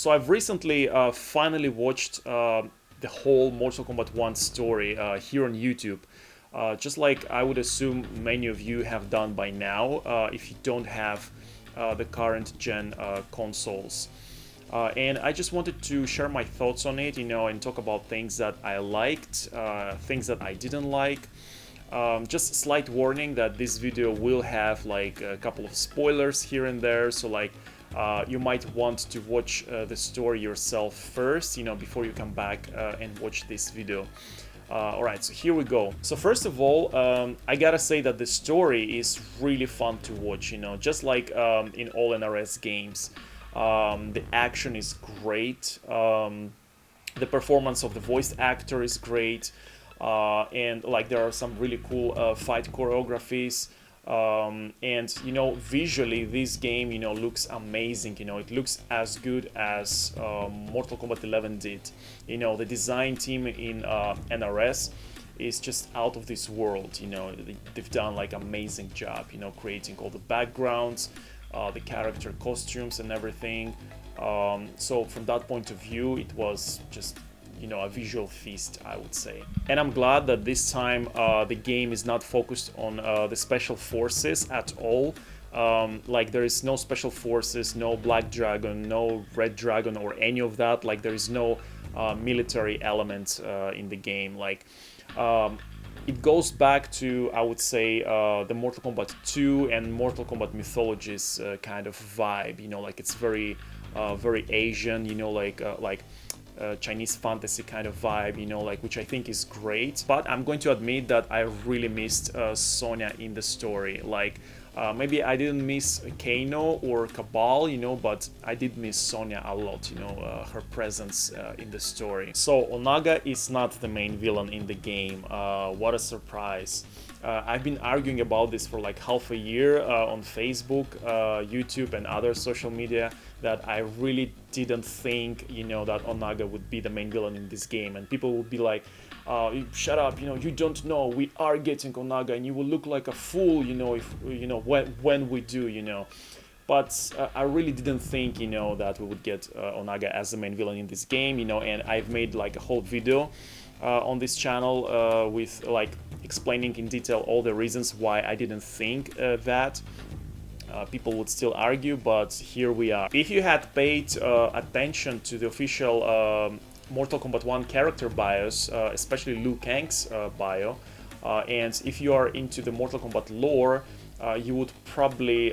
So I've recently finally watched the whole Mortal Kombat 1 story here on YouTube. Just like I would assume many of you have done by now, if you don't have the current gen consoles. And I just wanted to share my thoughts on it, and talk about things that I liked, things that I didn't like. Just slight warning that this video will have like a couple of spoilers here and there, so like you might want to watch the story yourself first, before you come back and watch this video. Alright, so here we go. So first of all, I gotta say that the story is really fun to watch, just like in all NRS games. The action is great, the performance of the voice actor is great, and like there are some really cool fight choreographies. And visually this game looks amazing. It looks as good as Mortal Kombat 11 did. The design team in NRS is just out of this world. They've done like amazing job creating all the backgrounds, the character costumes and everything. So from that point of view, it was just a visual feast, I would say. And I'm glad that this time the game is not focused on the special forces at all. Like there is no special forces, no Black Dragon, no Red Dragon or any of that. Like there is no military element in the game. Like it goes back to, I would say, the Mortal Kombat 2 and Mortal Kombat Mythologies kind of vibe. Like it's very Asian, like Chinese fantasy kind of vibe, which I think is great. But I'm going to admit that I really missed Sonya in the story. Like maybe I didn't miss Kano or Cabal, but I did miss Sonya a lot, her presence in the story. So Onaga is not the main villain in the game. What a surprise. I've been arguing about this for like half a year on Facebook, YouTube and other social media, that I really didn't think, that Onaga would be the main villain in this game. And people would be like, shut up, you don't know, we are getting Onaga and you will look like a fool, if, when we do, But I really didn't think, that we would get Onaga as the main villain in this game, and I've made like a whole video on this channel with like explaining in detail all the reasons why I didn't think that. People would still argue, but here we are. If you had paid attention to the official Mortal Kombat 1 character bios, especially Liu Kang's bio, and if you are into the Mortal Kombat lore, you would probably,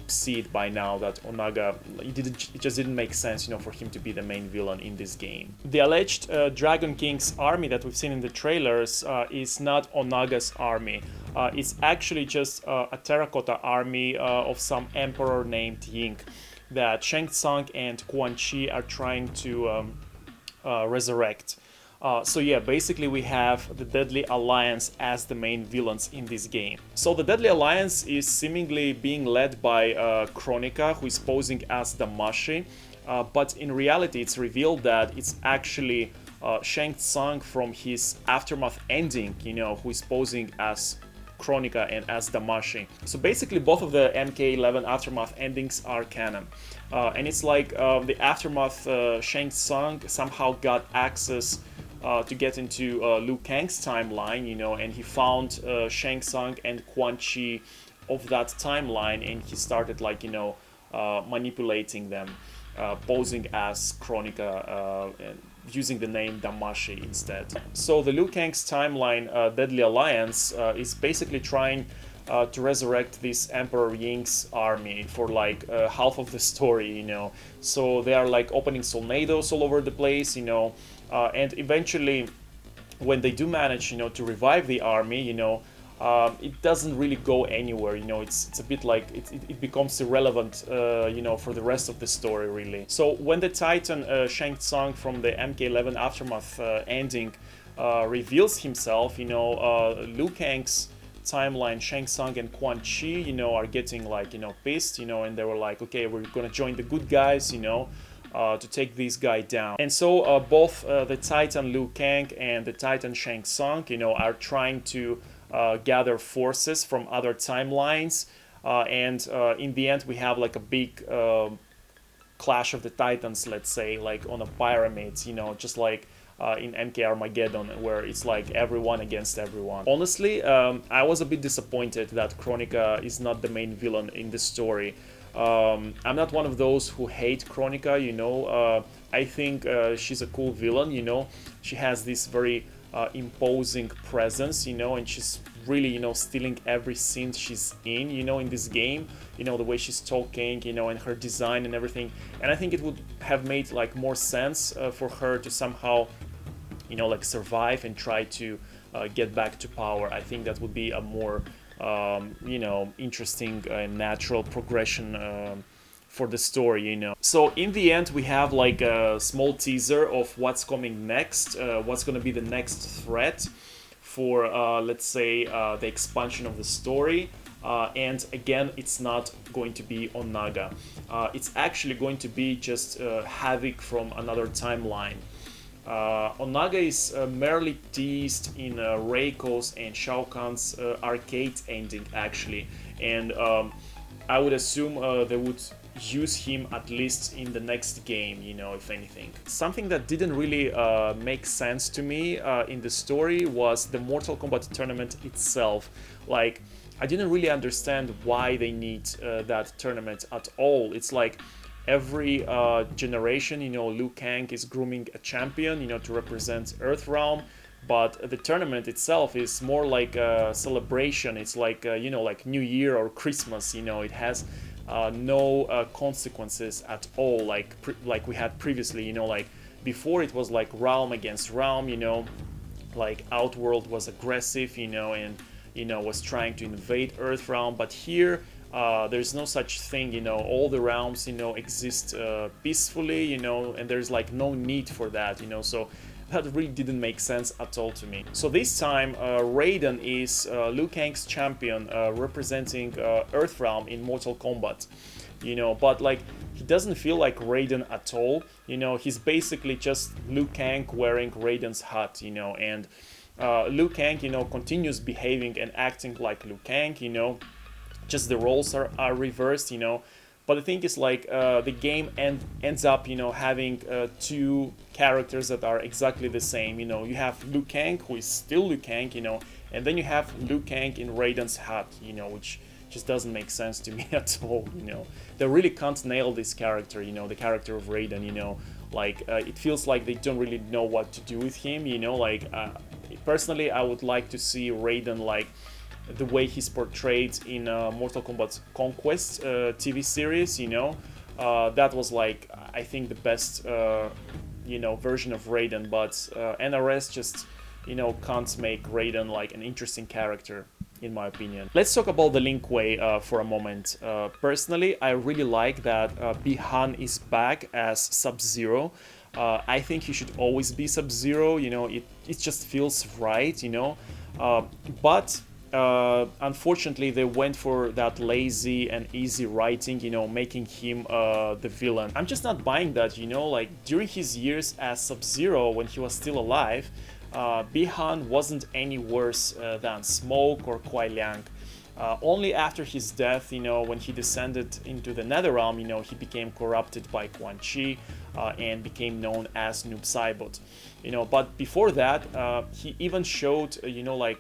see it by now that Onaga, it just didn't make sense, for him to be the main villain in this game. The alleged Dragon King's army that we've seen in the trailers is not Onaga's army. It's actually just a terracotta army of some emperor named Ying that Shang Tsung and Quan Chi are trying to resurrect. So yeah, basically we have the Deadly Alliance as the main villains in this game. So the Deadly Alliance is seemingly being led by Kronika, who is posing as Damashi, but in reality it's revealed that it's actually Shang Tsung from his Aftermath ending, who is posing as Kronika and as Damashi. So basically both of the MK11 Aftermath endings are canon. And it's like the Aftermath Shang Tsung somehow got access to get into Liu Kang's timeline, and he found Shang Tsung and Quan Chi of that timeline, and he started like, manipulating them, posing as Kronika, and using the name Damashi instead. So the Liu Kang's timeline, Deadly Alliance, is basically trying to resurrect this Emperor Ying's army for like half of the story, So they are like opening Solnados all over the place, and eventually when they do manage, to revive the army, it doesn't really go anywhere, it's a bit like it becomes irrelevant, for the rest of the story, really. So when the Titan Shang Tsung from the MK11 Aftermath ending reveals himself, Liu Kang's timeline, Shang Tsung and Quan Chi, are getting like, pissed, and they were like, okay, we're gonna join the good guys, to take this guy down. And so both the Titan Liu Kang and the Titan Shang Tsung, are trying to gather forces from other timelines, and in the end we have like a big Clash of the Titans, let's say, like on a pyramid, you know, just like in MK Armageddon, where it's like everyone against everyone. Honestly, I was a bit disappointed that Kronika is not the main villain in the story. I'm not one of those who hate Kronika, you know. I think she's a cool villain, you know. She has this very imposing presence, you know, and she's really, you know, stealing every scene she's in, you know, in this game, you know, the way she's talking, you know, and her design and everything. And I think it would have made like more sense for her to somehow, you know, like survive and try to get back to power. I think that would be a more you know, interesting and natural progression for the story, you know. So in the end, we have like a small teaser of what's coming next, what's gonna be the next threat for, let's say, the expansion of the story. And again, it's not going to be on Naga. It's actually going to be just Havoc from another timeline. Onaga is merely teased in Reiko's and Shao Kahn's arcade ending, actually, and I would assume they would use him at least in the next game, you know, if anything. Something that didn't really make sense to me in the story was the Mortal Kombat tournament itself. Like, I didn't really understand why they need that tournament at all. It's like every generation, you know, Liu Kang is grooming a champion, you know, to represent Earthrealm, but the tournament itself is more like a celebration. It's like, you know, like New Year or Christmas, you know, it has no consequences at all, like we had previously, you know, like before it was like realm against realm, you know, like Outworld was aggressive, you know, and, you know, was trying to invade Earthrealm, but here there's no such thing, you know, all the realms, you know, exist peacefully, you know, and there's like no need for that, you know, so that really didn't make sense at all to me. So this time, Raiden is Liu Kang's champion, representing Earthrealm in Mortal Kombat, you know, but like he doesn't feel like Raiden at all, you know, he's basically just Liu Kang wearing Raiden's hat, you know, and Liu Kang, you know, continues behaving and acting like Liu Kang, you know, just the roles are reversed, you know. But the thing is, like, the game ends up, you know, having two characters that are exactly the same. You know, you have Liu Kang, who is still Liu Kang, you know, and then you have Liu Kang in Raiden's hat, you know, which just doesn't make sense to me at all, you know. They really can't nail this character, you know, the character of Raiden, you know. Like, it feels like they don't really know what to do with him, you know. Like, personally, I would like to see Raiden, like, the way he's portrayed in Mortal Kombat Conquest TV series, you know, that was like, I think, the best, you know, version of Raiden, but NRS just, you know, can't make Raiden like an interesting character, in my opinion. Let's talk about the Link Way for a moment. Personally, I really like that Bihan is back as Sub-Zero. I think he should always be Sub-Zero, you know, it just feels right, you know, but unfortunately, they went for that lazy and easy writing, you know, making him the villain. I'm just not buying that, you know, like during his years as Sub-Zero, when he was still alive, Bihan wasn't any worse than Smoke or Kuai Liang. Only after his death, you know, when he descended into the Netherrealm, you know, he became corrupted by Quan Chi and became known as Noob Saibot. You know, but before that, he even showed, you know, like,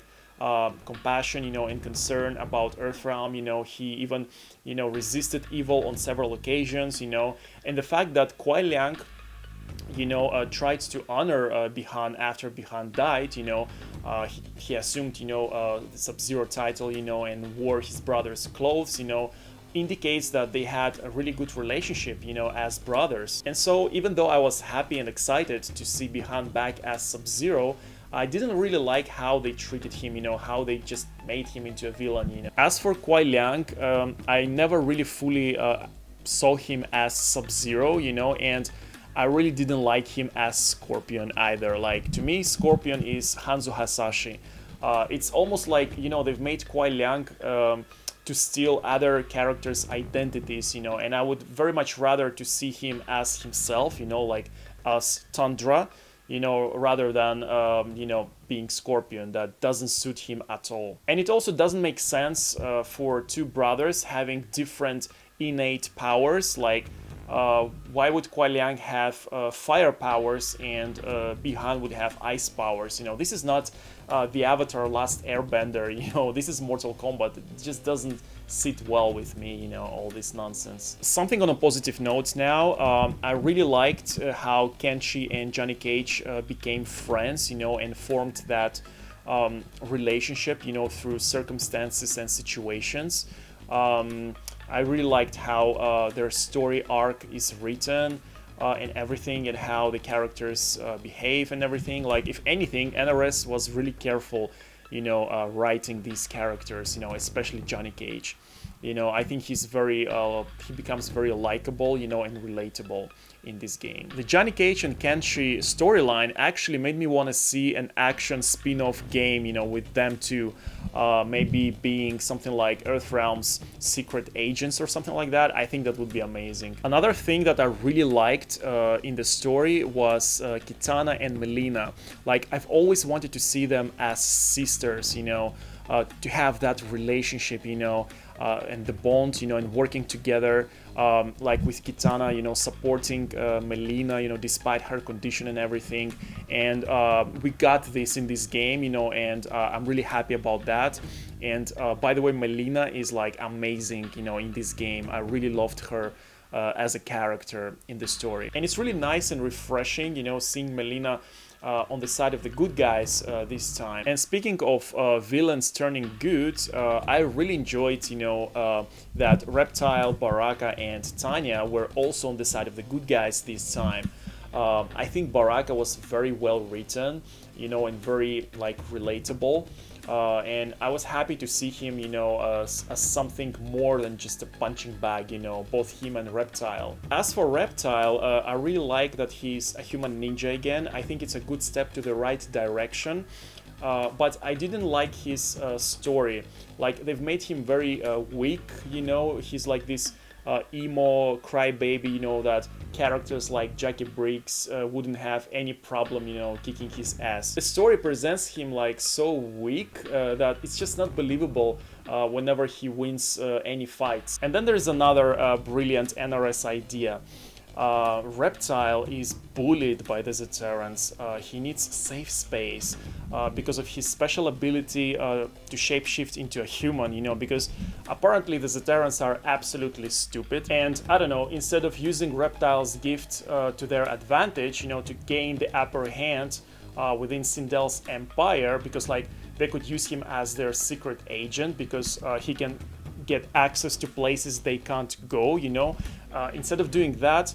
compassion, you know, and concern about Earthrealm. You know, he even, you know, resisted evil on several occasions, you know, and the fact that Kuai Liang, you know, tried to honor Bihan after Bihan died, you know, he assumed, you know, the Sub-Zero title, you know, and wore his brother's clothes, you know, indicates that they had a really good relationship, you know, as brothers. And so even though I was happy and excited to see Bihan back as Sub-Zero, I didn't really like how they treated him, you know, how they just made him into a villain, you know. As for Kuai Liang, I never really fully saw him as Sub-Zero, you know, and I really didn't like him as Scorpion either. Like, to me, Scorpion is Hanzo Hasashi. It's almost like, you know, they've made Kuai Liang to steal other characters' identities, you know, and I would very much rather to see him as himself, you know, like as Tundra, you know, rather than, you know, being Scorpion. That doesn't suit him at all. And it also doesn't make sense for two brothers having different innate powers. Like, Why would Kuai Liang have fire powers and Bihan would have ice powers? You know, this is not the Avatar Last Airbender. You know, this is Mortal Kombat. It just doesn't sit well with me. You know, all this nonsense. Something on a positive note now. I really liked how Kenshi and Johnny Cage became friends. You know, and formed that relationship. You know, through circumstances and situations. I really liked how their story arc is written and everything, and how the characters behave and everything. Like, if anything, NRS was really careful, you know, writing these characters, you know, especially Johnny Cage. You know, I think he becomes very likable, you know, and relatable in this game. The Johnny Cage and Kenshi storyline actually made me want to see an action spin-off game, you know, with them two. Maybe being something like Earthrealm's secret agents or something like that. I think that would be amazing. Another thing that I really liked in the story was Kitana and Melina. Like, I've always wanted to see them as sisters, you know, to have that relationship, you know, and the bond, you know, and working together, like with Kitana, you know, supporting Melina, you know, despite her condition and everything. And we got this in this game, you know, and I'm really happy about that. And by the way, Melina is like amazing, you know, in this game. I really loved her as a character in the story. And it's really nice and refreshing, you know, seeing Melina on the side of the good guys this time. And speaking of villains turning good, I really enjoyed, you know, that Reptile, Baraka, and Tanya were also on the side of the good guys this time. I think Baraka was very well written, you know, and very like relatable. And I was happy to see him, you know, as something more than just a punching bag, you know, both him and Reptile. As for Reptile, I really like that he's a human ninja again. I think it's a good step to the right direction. But I didn't like his story. Like, they've made him very weak, you know. He's like this emo crybaby, you know, that characters like Jackie Briggs wouldn't have any problem, you know, kicking his ass. The story presents him like so weak that it's just not believable whenever he wins any fights. And then there's another brilliant NRS idea. Reptile is bullied by the Zeterans. He needs safe space because of his special ability to shapeshift into a human, you know, because apparently the Zeterans are absolutely stupid. And I don't know, instead of using Reptile's gift to their advantage, you know, to gain the upper hand within Sindel's empire, because like they could use him as their secret agent because he can get access to places they can't go, you know. Instead of doing that,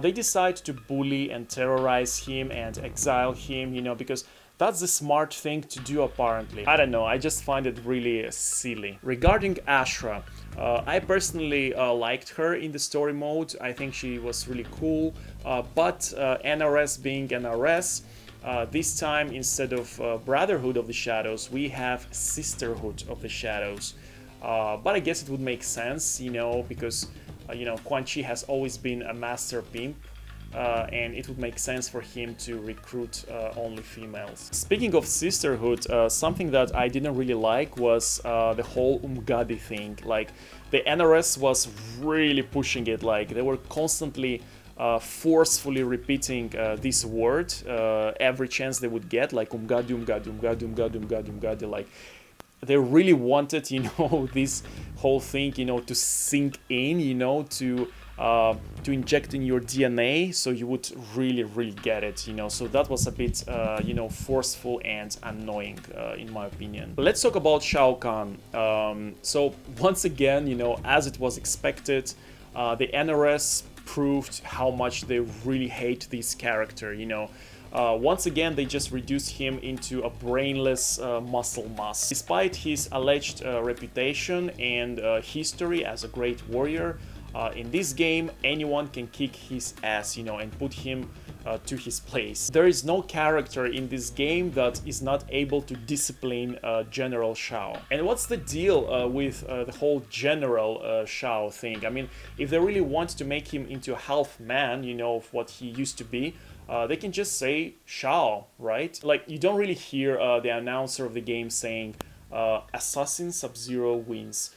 they decide to bully and terrorize him and exile him, you know, because that's the smart thing to do apparently. I don't know, I just find it really silly. Regarding Ashra, I personally liked her in the story mode. I think she was really cool, but NRS being NRS, this time instead of Brotherhood of the Shadows, we have Sisterhood of the Shadows. But I guess it would make sense, you know, because you know, Quan Chi has always been a master pimp, and it would make sense for him to recruit only females. Speaking of sisterhood, something that I didn't really like was the whole Umgadi thing. Like, the NRS was really pushing it. Like, they were constantly forcefully repeating this word every chance they would get, like Umgadi, Umgadi, Umgadi, Umgadi, Umgadi, Umgadi, like. They really wanted, you know, this whole thing, you know, to sink in, you know, to inject in your DNA, so you would really, really get it, you know. So that was a bit, you know, forceful and annoying, in my opinion. Let's talk about Shao Khan. So once again, you know, as it was expected, the NRS proved how much they really hate this character, you know. Once again, they just reduced him into a brainless muscle mass. Despite his alleged reputation and history as a great warrior, in this game, anyone can kick his ass, you know, and put him to his place. There is no character in this game that is not able to discipline General Shao. And what's the deal with the whole General Shao thing? I mean, if they really want to make him into a half man, you know, of what he used to be, they can just say Shao, right? Like, you don't really hear the announcer of the game saying Assassin Sub-Zero wins.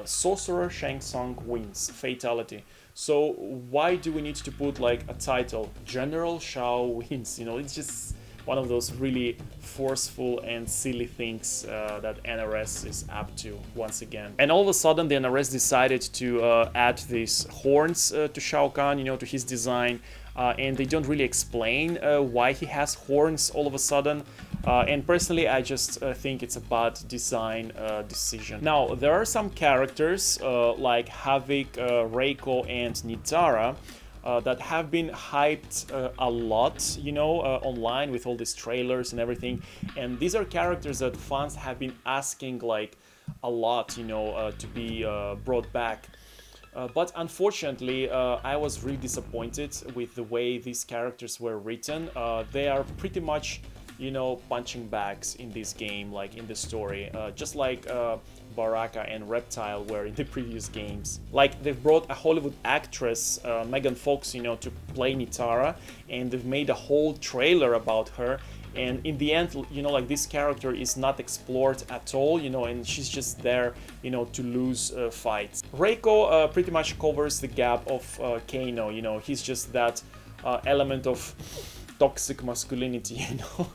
Sorcerer Shang Tsung wins, fatality. So why do we need to put like a title? General Shao wins. You know, it's just one of those really forceful and silly things that NRS is up to once again. And all of a sudden, the NRS decided to add these horns to Shao Kahn, you know, to his design. And they don't really explain why he has horns all of a sudden. And personally, I just think it's a bad design decision. Now, there are some characters like Havik, Reiko, and Nitara that have been hyped a lot, you know, online with all these trailers and everything. And these are characters that fans have been asking like a lot, you know, to be brought back. But unfortunately, I was really disappointed with the way these characters were written. They are pretty much, you know, punching bags in this game, like in the story, just like Baraka and Reptile were in the previous games. Like, they've brought a Hollywood actress, Megan Fox, you know, to play Nitara, and they've made a whole trailer about her. And in the end, you know, like, this character is not explored at all, you know, and she's just there, you know, to lose fights. Reiko pretty much covers the gap of Kano, you know, he's just that element of toxic masculinity, you know.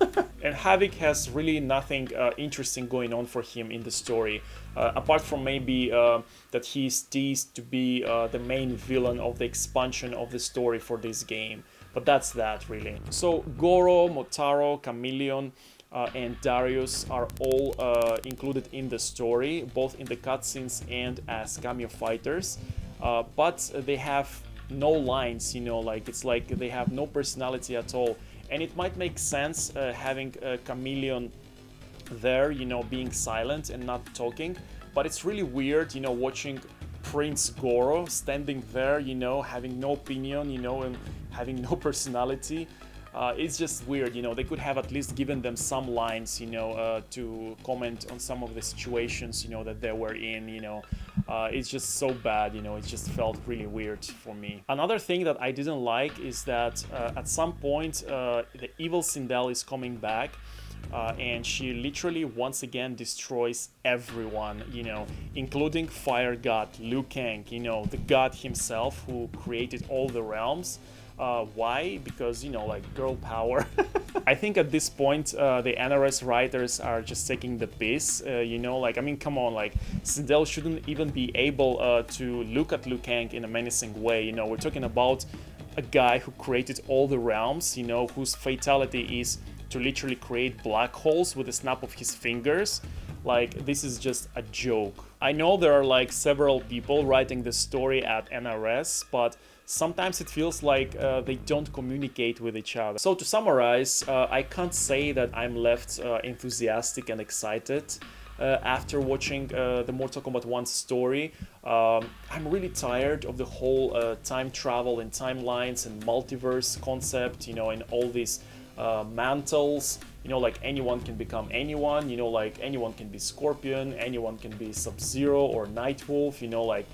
And Havik has really nothing interesting going on for him in the story, apart from maybe that he's teased to be the main villain of the expansion of the story for this game. But that's that, really. So Goro, Motaro, Chameleon, and Darius are all included in the story, both in the cutscenes and as cameo fighters, but they have no lines, you know, like, it's like they have no personality at all. And it might make sense having a Chameleon there, you know, being silent and not talking, but it's really weird, you know, watching Prince Goro standing there, you know, having no opinion, you know, and having no personality. It's just weird, you know. They could have at least given them some lines, you know, to comment on some of the situations, you know, that they were in, you know. It's just so bad, you know. It just felt really weird for me. Another thing that I didn't like is that at some point the evil Sindel is coming back, and she literally once again destroys everyone, you know, including Fire God Liu Kang, you know, the god himself who created all the realms. Why? Because, you know, like, girl power. I think at this point the NRS writers are just taking the piss, you know, like, I mean, come on, like, Sindel shouldn't even be able to look at Liu Kang in a menacing way, you know. We're talking about a guy who created all the realms, you know, whose fatality is to literally create black holes with a snap of his fingers. Like, this is just a joke. I know there are like several people writing the story at NRS, but sometimes it feels like they don't communicate with each other. So to summarize, I can't say that I'm left enthusiastic and excited after watching the Mortal Kombat 1 story. I'm really tired of the whole time travel and timelines and multiverse concept, you know, and all these mantles, you know, like, anyone can become anyone, you know, like, anyone can be Scorpion, anyone can be Sub-Zero or Nightwolf, you know, like,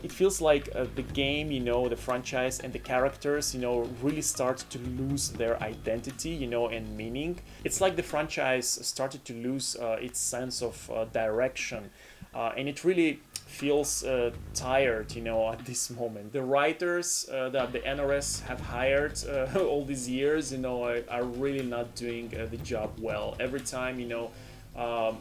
it feels like the game, you know, the franchise and the characters, you know, really start to lose their identity, you know, and meaning. It's like the franchise started to lose its sense of direction, and it really feels tired, you know, at this moment. The writers that the NRS have hired all these years, you know, are really not doing the job well. Every time, you know,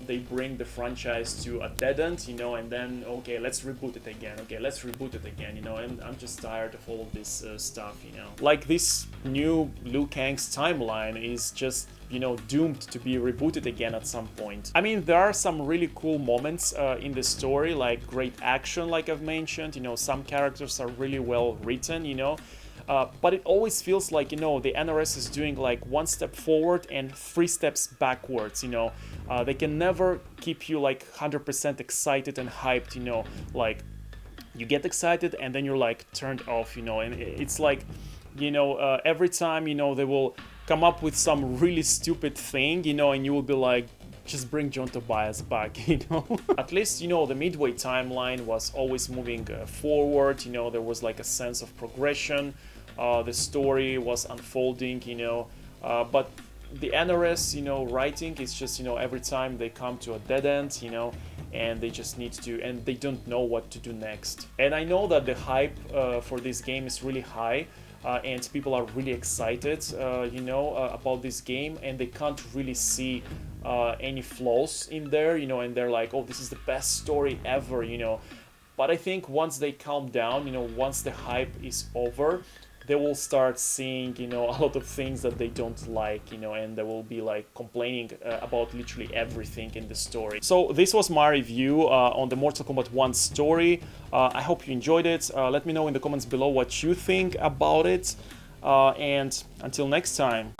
they bring the franchise to a dead end, you know, and then, okay, let's reboot it again, you know, and I'm just tired of all of this stuff, you know. Like, this new Liu Kang's timeline is just, you know, doomed to be rebooted again at some point. I mean, there are some really cool moments in the story, like great action, like I've mentioned, you know, some characters are really well written, you know, but it always feels like, you know, the NRS is doing like one step forward and 3 steps backwards, you know. They can never keep you like 100% excited and hyped, you know, like, you get excited and then you're like turned off, you know, and it's like, you know, every time, you know, they will come up with some really stupid thing, you know, and you will be like, just bring John Tobias back, you know. At least, you know, the Midway timeline was always moving forward, you know, there was like a sense of progression, the story was unfolding, you know, but the NRS, you know, writing is just, you know, every time they come to a dead end, you know, and they just need to, and they don't know what to do next. And I know that the hype for this game is really high, and people are really excited, about this game, and they can't really see any flaws in there, and they're like, oh, this is the best story ever, But I think once they calm down, once the hype is over, they will start seeing, a lot of things that they don't like, and they will be like complaining about literally everything in the story. So this was my review on the Mortal Kombat 1 story. I hope you enjoyed it. Let me know in the comments below what you think about it. And until next time.